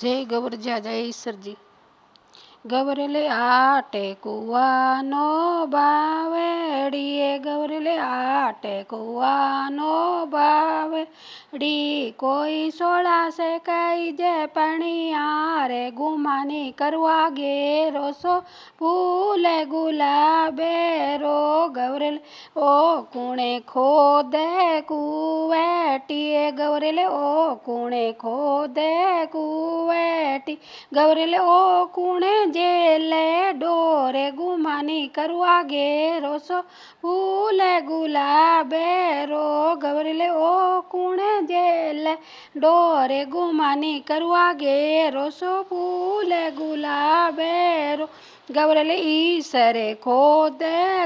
जय गौरजा जय ईश्वरजी। गौरले आटे कुआनो बावेड़िए गौरले आटे कुआनो बावेड़ी कोई सोला से कई जे पणिया रे गुमानी करवा गे रोसो फूले गुलाबे रो गौरले ओ कुणे खोदे कुवेटिए गौरले ओ कुणे खोदे कुवेटी गौरले ओ कुणे जेले डोरे गुमानी करवा गे रोसो फूले गुलाबे रो गौरले ओ कुणे जेले डोरे गुमानी करवा गे रोसो फूले गुलाबे रो गौरले ईसरे खोद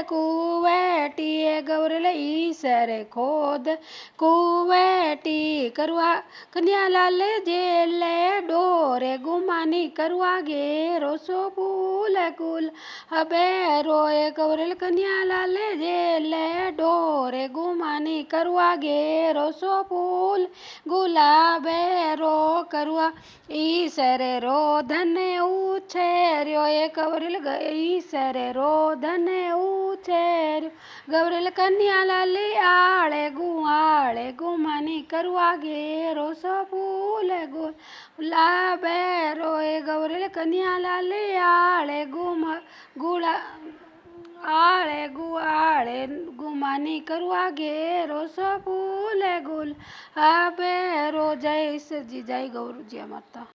कुवेटिए गौरले ईसरे खोद कुवेटी करवा कन्या लाल जेले डोरे गुमानी करवा गे रोसो फूल गुल हबे रोए गौरल कन्या लाल जेले डोरे गुमानी करवा गे रोसो फूल गुलाबे रो करवा ईसरे रो धने उछेर्यो ए गौरल ईसरे रो धने उछेर्यो गौरल कन्या लाल आले गुमानी करवा गे रोसो फूल गुलाबे रोए गौरल कन्या लाल आले गुमानी करवा गे रोसो फूल गुल हबे रो जय ईश्वर जी जय गौर जी माता।